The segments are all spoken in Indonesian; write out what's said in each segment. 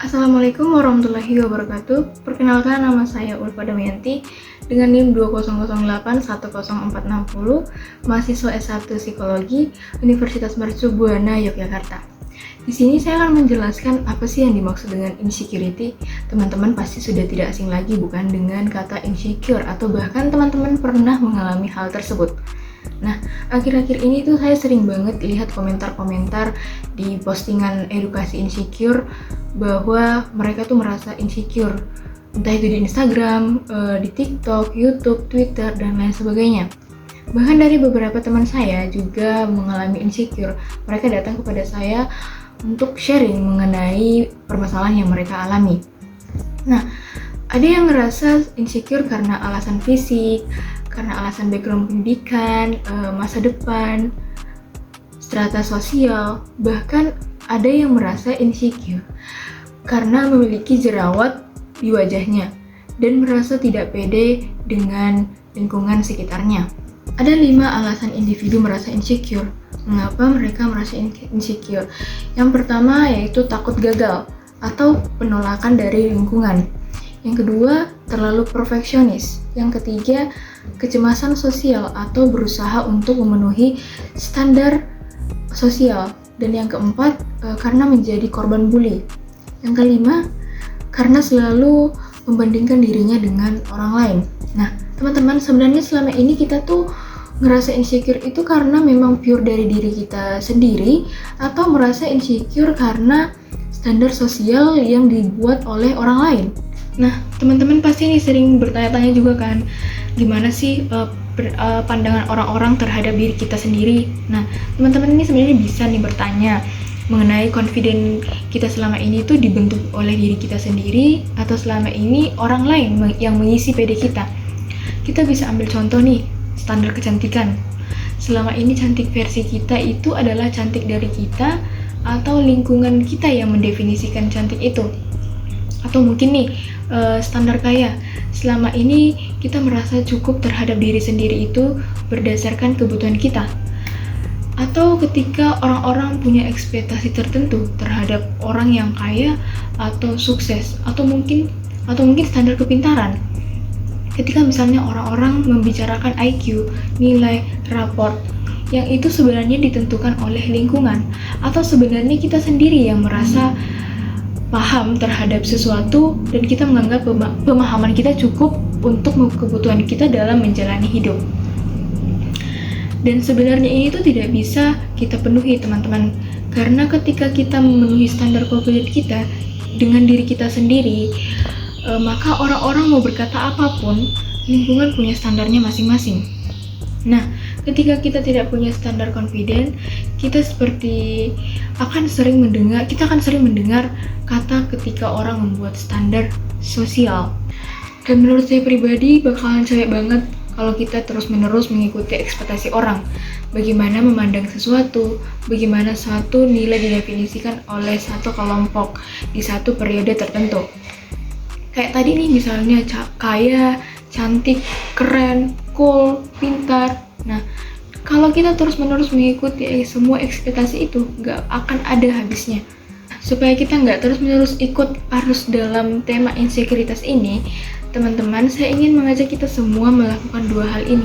Assalamualaikum warahmatullahi wabarakatuh. Perkenalkan, nama saya Ulfa Damayanti dengan NIM 20081040, mahasiswa S1 Psikologi Universitas Mercu Buana Yogyakarta. Di sini saya akan menjelaskan apa sih yang dimaksud dengan insecurity. Teman-teman pasti sudah tidak asing lagi bukan dengan kata insecure, atau bahkan teman-teman pernah mengalami hal tersebut. Nah, akhir-akhir ini tuh saya sering banget lihat komentar-komentar di postingan edukasi insecure bahwa mereka tuh merasa insecure, entah itu di Instagram, di TikTok, YouTube, Twitter, dan lain sebagainya. Bahkan dari beberapa teman saya juga mengalami insecure. Mereka datang kepada saya untuk sharing mengenai permasalahan yang mereka alami. Nah, ada yang ngerasa insecure karena alasan fisik, karena alasan background pendidikan, masa depan, strata sosial, bahkan ada yang merasa insecure karena memiliki jerawat di wajahnya dan merasa tidak pede dengan lingkungan sekitarnya. Ada 5 alasan individu merasa insecure. Mengapa mereka merasa insecure? Yang pertama yaitu takut gagal atau penolakan dari lingkungan. Yang kedua, terlalu perfeksionis. Yang ketiga, kecemasan sosial atau berusaha untuk memenuhi standar sosial. Dan yang keempat, karena menjadi korban bully. Yang kelima, karena selalu membandingkan dirinya dengan orang lain. Nah, teman-teman, sebenarnya selama ini kita tuh ngerasa insecure itu karena memang pure dari diri kita sendiri, atau merasa insecure karena standar sosial yang dibuat oleh orang lain. Nah, teman-teman pasti nih sering bertanya-tanya juga kan, gimana sih pandangan orang-orang terhadap diri kita sendiri. Nah, teman-teman ini sebenarnya bisa nih bertanya mengenai confidence kita selama ini tuh dibentuk oleh diri kita sendiri, atau selama ini orang lain yang mengisi PD kita. Kita bisa ambil contoh nih, standar kecantikan. Selama ini cantik versi kita itu adalah cantik dari kita, atau lingkungan kita yang mendefinisikan cantik itu. Atau mungkin nih, standar kaya. Selama ini kita merasa cukup terhadap diri sendiri itu berdasarkan kebutuhan kita. Atau ketika orang-orang punya ekspektasi tertentu terhadap orang yang kaya atau sukses, atau mungkin standar kepintaran. Ketika misalnya orang-orang membicarakan IQ, nilai raport, yang itu sebenarnya ditentukan oleh lingkungan, atau sebenarnya kita sendiri yang merasa paham terhadap sesuatu dan kita menganggap pemahaman kita cukup untuk kebutuhan kita dalam menjalani hidup. Dan sebenarnya ini tuh tidak bisa kita penuhi, teman-teman, karena ketika kita memenuhi standar confidence kita dengan diri kita sendiri, maka orang-orang mau berkata apapun, lingkungan punya standarnya masing-masing. Nah, ketika kita tidak punya standar confident, kita akan sering mendengar kata ketika orang membuat standar sosial. Dan menurut saya pribadi bakalan capek banget kalau kita terus-menerus mengikuti ekspektasi orang. Bagaimana memandang sesuatu, bagaimana suatu nilai didefinisikan oleh satu kelompok di satu periode tertentu. Kayak tadi nih misalnya kaya, cantik, keren, cool, pintar. Nah, kalau kita terus-menerus mengikuti semua ekspektasi itu, nggak akan ada habisnya. Supaya kita nggak terus-menerus ikut arus dalam tema insekuritas ini, teman-teman, saya ingin mengajak kita semua melakukan 2 hal ini.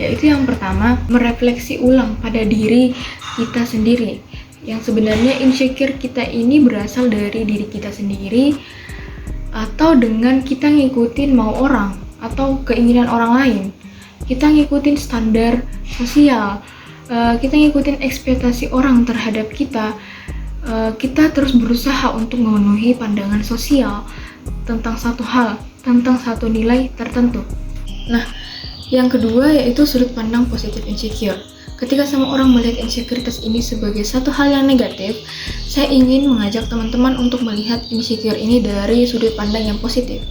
Yaitu yang pertama, merefleksi ulang pada diri kita sendiri. Yang sebenarnya insecure kita ini berasal dari diri kita sendiri, atau dengan kita ngikutin mau orang atau keinginan orang lain. Kita ngikutin standar sosial, kita ngikutin ekspektasi orang terhadap kita. Kita terus berusaha untuk memenuhi pandangan sosial tentang satu hal, tentang satu nilai tertentu. Nah, yang kedua yaitu sudut pandang positif insecure. Ketika semua orang melihat insekuritas ini sebagai satu hal yang negatif, saya ingin mengajak teman-teman untuk melihat insecure ini dari sudut pandang yang positif.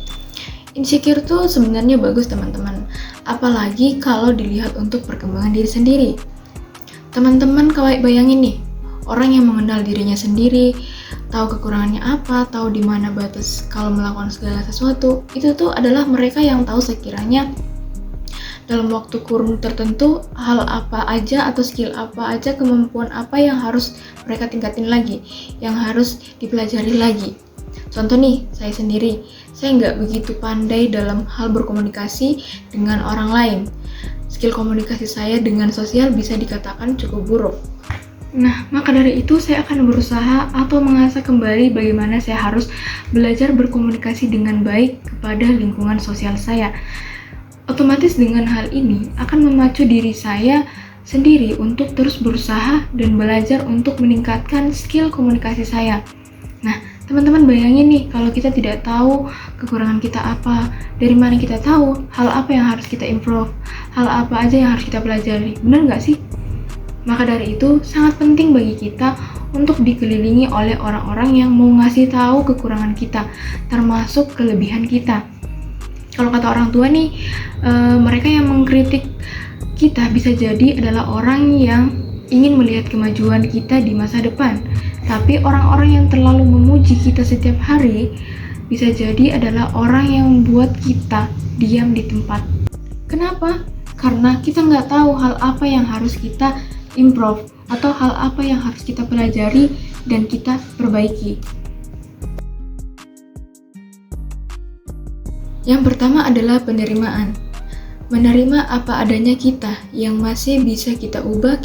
Insecure tuh sebenarnya bagus, teman-teman. Apalagi kalau dilihat untuk perkembangan diri sendiri. Teman-teman bayangin nih, orang yang mengenal dirinya sendiri, tahu kekurangannya apa, tahu di mana batas kalau melakukan segala sesuatu, itu tuh adalah mereka yang tahu sekiranya dalam waktu kurun tertentu hal apa aja atau skill apa aja, kemampuan apa yang harus mereka tingkatin lagi, yang harus dipelajari lagi. Contoh nih, saya sendiri, saya nggak begitu pandai dalam hal berkomunikasi dengan orang lain. Skill komunikasi saya dengan sosial bisa dikatakan cukup buruk. Nah, maka dari itu saya akan berusaha atau mengasah kembali bagaimana saya harus belajar berkomunikasi dengan baik kepada lingkungan sosial saya. Otomatis dengan hal ini akan memacu diri saya sendiri untuk terus berusaha dan belajar untuk meningkatkan skill komunikasi saya. Nah, teman-teman bayangin nih, kalau kita tidak tahu kekurangan kita apa, dari mana kita tahu hal apa yang harus kita improve, hal apa aja yang harus kita pelajari, benar nggak sih? Maka dari itu, sangat penting bagi kita untuk dikelilingi oleh orang-orang yang mau ngasih tahu kekurangan kita, termasuk kelebihan kita. Kalau kata orang tua nih, mereka yang mengkritik kita bisa jadi adalah orang yang ingin melihat kemajuan kita di masa depan. Tapi orang-orang yang terlalu memuji kita setiap hari bisa jadi adalah orang yang membuat kita diam di tempat. Kenapa? Karena kita nggak tahu hal apa yang harus kita improve atau hal apa yang harus kita pelajari dan kita perbaiki. Yang pertama adalah penerimaan. Menerima apa adanya kita, yang masih bisa kita ubah.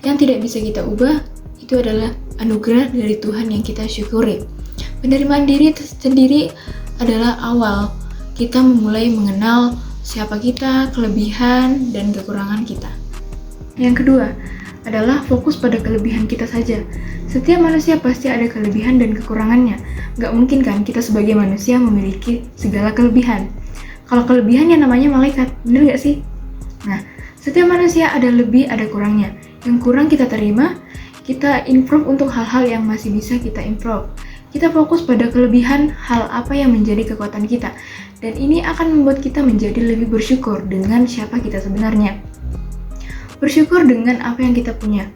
Yang tidak bisa kita ubah, itu adalah anugerah dari Tuhan yang kita syukuri. Penerimaan diri sendiri adalah awal kita memulai mengenal siapa kita, kelebihan, dan kekurangan kita. Yang kedua adalah fokus pada kelebihan kita saja. Setiap manusia pasti ada kelebihan dan kekurangannya. Gak mungkin kan kita sebagai manusia memiliki segala kelebihan. Kalau kelebihan yang namanya malaikat, bener gak sih? Nah, setiap manusia ada lebih, ada kurangnya. Yang kurang kita terima, kita improve untuk hal-hal yang masih bisa kita improve. Kita fokus pada kelebihan hal apa yang menjadi kekuatan kita. Dan ini akan membuat kita menjadi lebih bersyukur dengan siapa kita sebenarnya. Bersyukur dengan apa yang kita punya.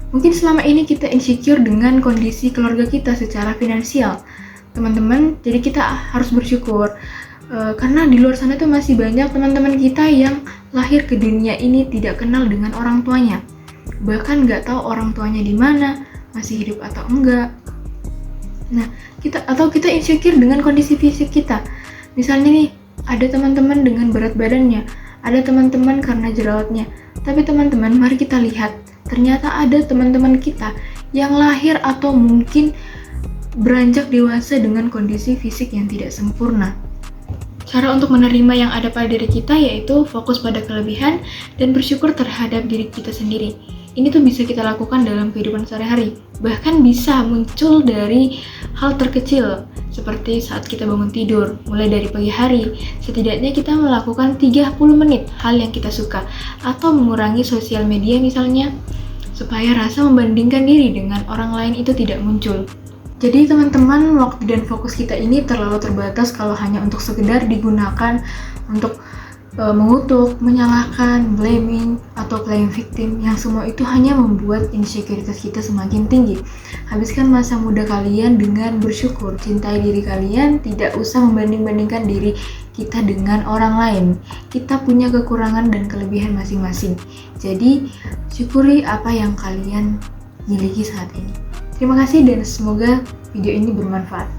Mungkin selama ini kita insecure dengan kondisi keluarga kita secara finansial. Teman-teman, jadi kita harus bersyukur. Karena di luar sana tuh masih banyak teman-teman kita yang lahir ke dunia ini tidak kenal dengan orang tuanya. Bahkan nggak tahu orang tuanya di mana, masih hidup atau enggak. Nah, kita insecure dengan kondisi fisik kita. Misalnya nih, ada teman-teman dengan berat badannya, ada teman-teman karena jerawatnya. Tapi teman-teman, mari kita lihat, ternyata ada teman-teman kita yang lahir atau mungkin beranjak dewasa dengan kondisi fisik yang tidak sempurna. Cara untuk menerima yang ada pada diri kita yaitu fokus pada kelebihan dan bersyukur terhadap diri kita sendiri. Ini tuh bisa kita lakukan dalam kehidupan sehari-hari. Bahkan bisa muncul dari hal terkecil, seperti saat kita bangun tidur, mulai dari pagi hari, setidaknya kita melakukan 30 menit hal yang kita suka, atau mengurangi sosial media misalnya, supaya rasa membandingkan diri dengan orang lain itu tidak muncul. Jadi teman-teman, waktu dan fokus kita ini terlalu terbatas kalau hanya untuk sekedar digunakan untuk mengutuk, menyalahkan, blaming, atau playing victim, yang semua itu hanya membuat insekuritas kita semakin tinggi. Habiskan masa muda kalian dengan bersyukur, cintai diri kalian, tidak usah membanding-bandingkan diri kita dengan orang lain. Kita punya kekurangan dan kelebihan masing-masing. Jadi, syukuri apa yang kalian miliki saat ini. Terima kasih dan semoga video ini bermanfaat.